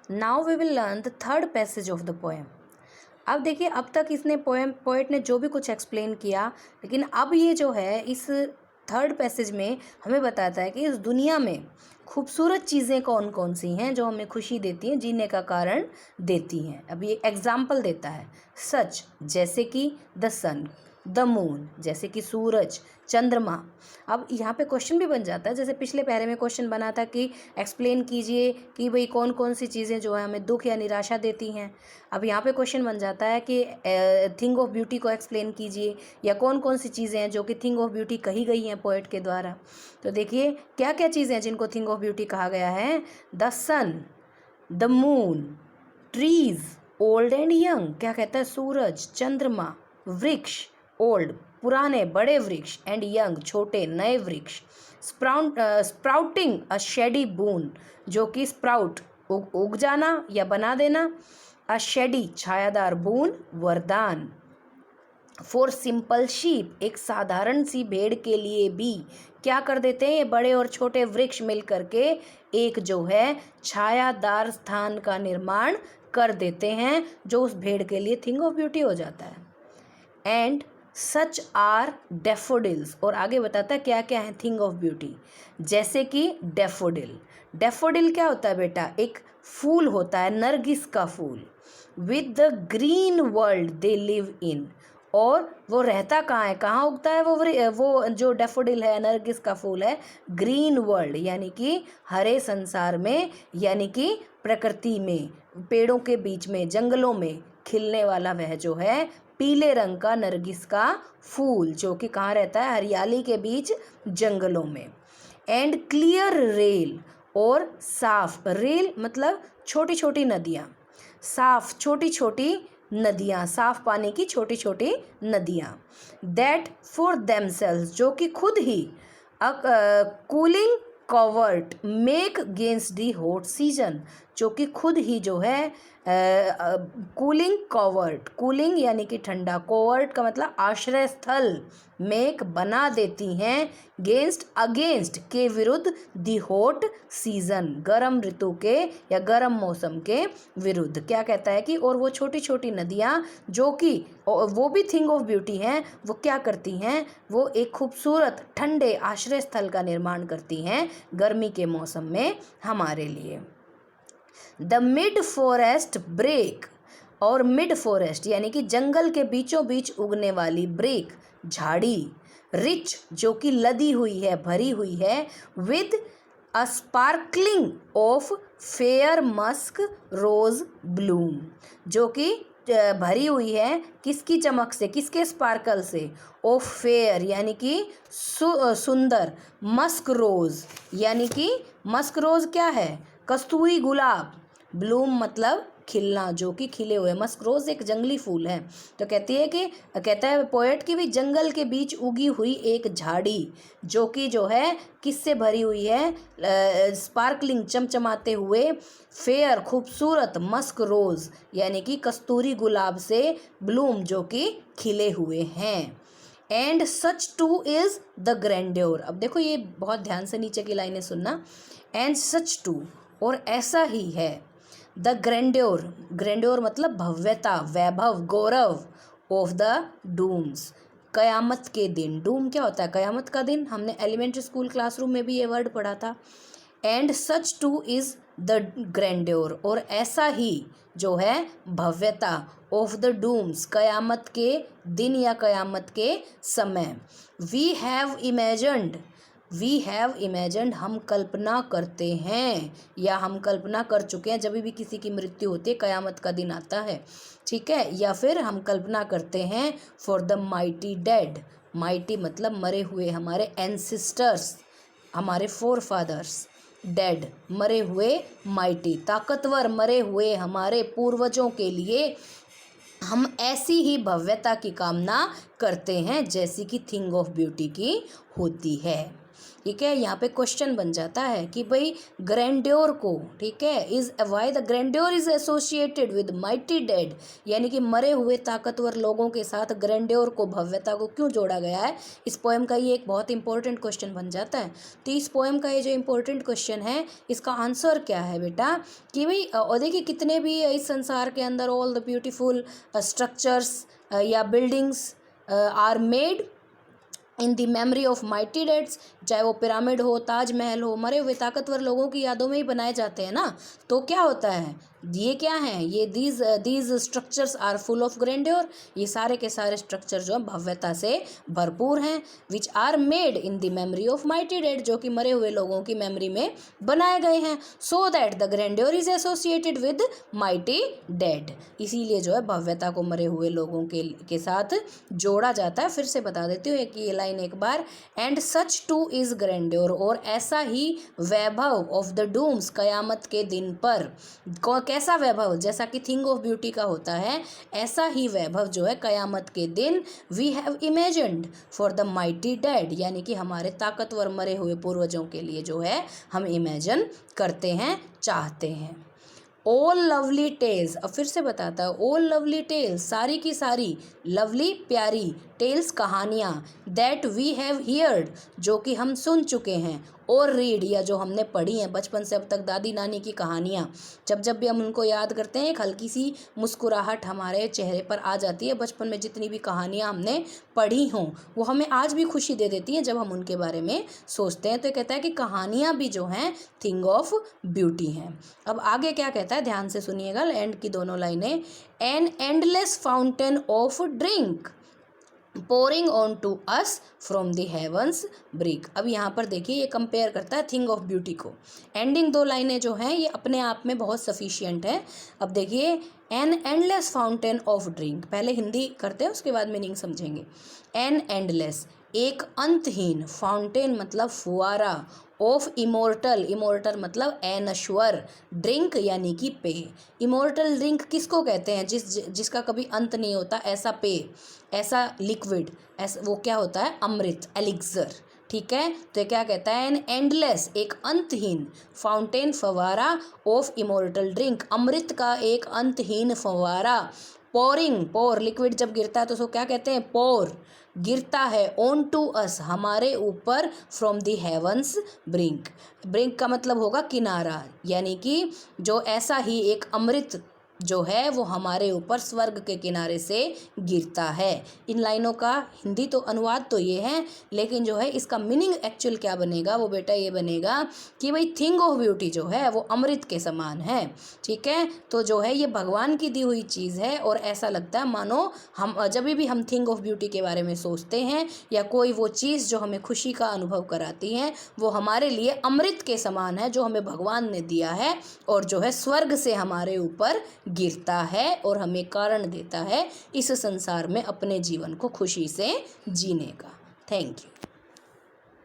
Now we will learn the third passage of the poem. अब देखिए, अब तक इसने पोएट ने जो भी कुछ एक्सप्लेन किया, लेकिन अब ये जो है इस थर्ड पैसेज में हमें बताता है कि इस दुनिया में खूबसूरत चीज़ें कौन कौन सी हैं जो हमें खुशी देती हैं, जीने का कारण देती हैं। अब ये एग्जाम्पल देता है, सच जैसे कि द सन, द मून जैसे कि सूरज, चंद्रमा। अब यहाँ पे क्वेश्चन भी बन जाता है, जैसे पिछले पैरे में क्वेश्चन बना था कि एक्सप्लेन कीजिए कि भाई कौन कौन सी चीज़ें जो है हमें दुख या निराशा देती हैं। अब यहाँ पे क्वेश्चन बन जाता है कि थिंग ऑफ ब्यूटी को एक्सप्लेन कीजिए, या कौन कौन सी चीज़ें हैं जो कि थिंग ऑफ ब्यूटी कही गई हैं पोएट के द्वारा। तो देखिए क्या क्या चीज़ें हैं जिनको थिंग ऑफ ब्यूटी कहा गया है। The sun, the moon, trees old and young, क्या कहता है, सूरज, चंद्रमा, वृक्ष ओल्ड पुराने बड़े वृक्ष, एंड यंग छोटे नए वृक्ष, स्प्राउटिंग अ शेडी बून जो कि स्प्राउट उग जाना या बना देना, अ शेडी छायादार बून वरदान, फॉर सिंपल शीप एक साधारण सी भेड़ के लिए भी क्या कर देते हैं ये बड़े और छोटे वृक्ष मिल करके एक जो है छायादार स्थान का निर्माण कर देते हैं, जो उस भेड़ के लिए थिंग ऑफ ब्यूटी हो जाता है। एंड सच आर डेफोडिल्स, और आगे बताता है क्या क्या है थिंग ऑफ ब्यूटी, जैसे कि डेफोडिल। डेफोडिल क्या होता है बेटा, एक फूल होता है, नरगिस का फूल। With the green world they live in, और वो रहता कहाँ है, कहाँ उगता है वो जो डेफोडिल है, नरगिस का फूल है, ग्रीन वर्ल्ड यानी कि हरे संसार में, यानी कि प्रकृति में, पेड़ों के बीच में, जंगलों में खिलने वाला वह जो है पीले रंग का नरगिस का फूल, जो कि कहाँ रहता है, हरियाली के बीच जंगलों में। एंड क्लियर रेल, और साफ, रेल मतलब छोटी छोटी नदियाँ, साफ छोटी छोटी नदियाँ, साफ पानी की छोटी छोटी नदियाँ। दैट फॉर देमसेल्व्स जो कि खुद ही कूलिंग कवर्ट मेक गेंस्ट दी हॉट सीजन, जो कि खुद ही जो है कूलिंग कवर्ट, कूलिंग यानी कि ठंडा, कोवर्ट का मतलब आश्रय स्थल, मेक बना देती हैं, गेंस्ट अगेंस्ट के विरुद्ध, दी हॉट सीजन गर्म ऋतु के या गर्म मौसम के विरुद्ध। क्या कहता है कि और वो छोटी छोटी नदियाँ जो कि वो भी थिंग ऑफ ब्यूटी हैं, वो क्या करती हैं, वो एक खूबसूरत ठंडे आश्रय स्थल का निर्माण करती हैं गर्मी के मौसम में हमारे लिए। द मिड फॉरेस्ट ब्रेक, और मिड फॉरेस्ट यानी कि जंगल के बीचों बीच उगने वाली ब्रेक झाड़ी, रिच जो कि लदी हुई है, भरी हुई है, with a sparkling of fair musk rose bloom, जो कि भरी हुई है किसकी चमक से, किसके स्पार्कल से, ऑफ फेयर यानी कि सुंदर, मस्क रोज यानी कि मस्क रोज क्या है, कस्तूरी गुलाब, ब्लूम मतलब खिलना, जो कि खिले हुए, मस्क रोज एक जंगली फूल है। तो कहता है पोएट की भी जंगल के बीच उगी हुई एक झाड़ी जो कि जो है किससे भरी हुई है, स्पार्कलिंग चमचमाते हुए, फेयर खूबसूरत, मस्क रोज यानी कि कस्तूरी गुलाब से, ब्लूम जो कि खिले हुए हैं। And such too is the grandeur, अब देखो ये बहुत ध्यान से नीचे की लाइनें सुनना, एंड सच टू और ऐसा ही है, द ग्रैंड्योर, ग्रैंड्योर मतलब भव्यता, वैभव, गौरव, ऑफ द डूम्स कयामत के दिन। डूम क्या होता है, कयामत का दिन, हमने एलिमेंट्री स्कूल क्लासरूम में भी ये वर्ड पढ़ा था। And such too is the grandeur, और ऐसा ही जो है भव्यता, ऑफ द डूम्स कयामत के दिन या कयामत के समय। वी हैव इमेजिन्ड हम कल्पना करते हैं या हम कल्पना कर चुके हैं, जब भी किसी की मृत्यु होती है कयामत का दिन आता है, ठीक है, या फिर हम कल्पना करते हैं for the mighty dead, mighty मतलब मरे हुए, हमारे एंसिस्टर्स, हमारे फोर फादर्स, डेड मरे हुए, माइटी ताकतवर मरे हुए हमारे पूर्वजों के लिए हम ऐसी ही भव्यता की कामना करते हैं जैसी कि थिंग ऑफ ब्यूटी की होती है। ठीक है। यहाँ पे क्वेश्चन बन जाता है कि भाई ग्रैंड्योर को, ठीक है, is why the grandeur is associated with mighty dead, यानी कि मरे हुए ताकतवर लोगों के साथ ग्रैंड्योर को, भव्यता को क्यों जोड़ा गया है। इस पोएम का ये एक बहुत इंपॉर्टेंट क्वेश्चन बन जाता है। तो इस पोएम का ये जो इंपॉर्टेंट क्वेश्चन है, इसका आंसर क्या है बेटा कि भाई, और देखिए कितने भी इस संसार के अंदर ऑल द ब्यूटीफुल स्ट्रक्चर्स या buildings are made in the memory of mighty deeds, चाहे वो पिरामिड हो, ताजमहल हो, मरे हुए ताकतवर लोगों की यादों में ही बनाए जाते हैं ना। तो क्या होता है, ये क्या है, ये these structures are full of grandeur, ये सारे के सारे स्ट्रक्चर जो भव्यता से भरपूर हैं। Which are made in the memory of mighty dead, जो कि मरे हुए लोगों की मेमोरी में बनाए गए हैं। So that the grandeur is associated with mighty dead, इसीलिए जो है भव्यता को मरे हुए लोगों के साथ जोड़ा जाता है। फिर से बता देती हूँ कि ये लाइन एक बार, and such too is grandeur, और ऐसा ही वैभव ऑफ द डूम्स, कयामत के दिन पर। कैसा वैभव, जैसा कि थिंग ऑफ ब्यूटी का होता है, ऐसा ही वैभव जो है कयामत के दिन we have imagined for the mighty dead, यानी कि हमारे ताकतवर मरे हुए पूर्वजों के लिए जो है हम इमेजिन करते हैं, चाहते हैं। ऑल लवली टेल्स, अब फिर से बताता है, ऑल लवली टेल्स, सारी की सारी, लवली प्यारी, टेल्स कहानियाँ, दैट वी हैव हियर्ड, जो कि हम सुन चुके हैं, और रीड, या जो हमने पढ़ी हैं बचपन से अब तक दादी नानी की कहानियाँ। जब जब भी हम उनको याद करते हैं, एक हल्की सी मुस्कुराहट हमारे चेहरे पर आ जाती है। बचपन में जितनी भी कहानियाँ हमने पढ़ी हों, वो हमें आज भी खुशी दे देती हैं जब हम उनके बारे में सोचते हैं। तो ये कहता है कि कहानियाँ भी जो हैं थिंग ऑफ ब्यूटी हैं। अब आगे क्या कहता है, ध्यान से सुनिएगा एंड की दोनों लाइनें। An endless fountain of drink pouring on to us from the heaven's brink. अब यहाँ पर देखिए ये कंपेयर करता है थिंग ऑफ ब्यूटी को। एंडिंग दो लाइनें जो हैं ये अपने आप में बहुत सफिशिएंट है। अब देखिए, N endless fountain of drink, पहले हिंदी करते हैं उसके बाद मीनिंग समझेंगे। एन एंडलेस, एक अंतहीन, फाउंटेन मतलब फुआरा, ऑफ इमोर्टल, इमोर्टल मतलब अनश्वर, ड्रिंक यानी कि पेय। इमोर्टल ड्रिंक किसको कहते हैं, जिसका कभी अंत नहीं होता, ऐसा पेय, ऐसा लिक्विड, ऐसा वो क्या होता है, अमृत, एलिक्सर। ठीक है, तो ये क्या कहता है, एन एंडलेस, एक अंतहीन, फाउंटेन फवारा, ऑफ इमोर्टल ड्रिंक, अमृत का एक अंतहीन फवारा, पोरिंग, पोर, लिक्विड जब गिरता है तो उसको क्या कहते हैं, पोर, गिरता है, ऑन टू अस, हमारे ऊपर, from the heaven's brink, brink का मतलब होगा किनारा, यानी कि जो ऐसा ही एक अमृत जो है वो हमारे ऊपर स्वर्ग के किनारे से गिरता है। इन लाइनों का हिंदी तो अनुवाद तो ये है, लेकिन जो है इसका मीनिंग एक्चुअल क्या बनेगा, वो बेटा ये बनेगा कि भाई थिंग ऑफ ब्यूटी जो है वो अमृत के समान है। ठीक है, तो जो है ये भगवान की दी हुई चीज़ है, और ऐसा लगता है मानो हम जब भी हम थिंग ऑफ ब्यूटी के बारे में सोचते हैं, या कोई वो चीज़ जो हमें खुशी का अनुभव कराती है, वो हमारे लिए अमृत के समान है, जो हमें भगवान ने दिया है, और जो है स्वर्ग से हमारे ऊपर गिरता है और हमें कारण देता है इस संसार में अपने जीवन को खुशी से जीने का। Thank you.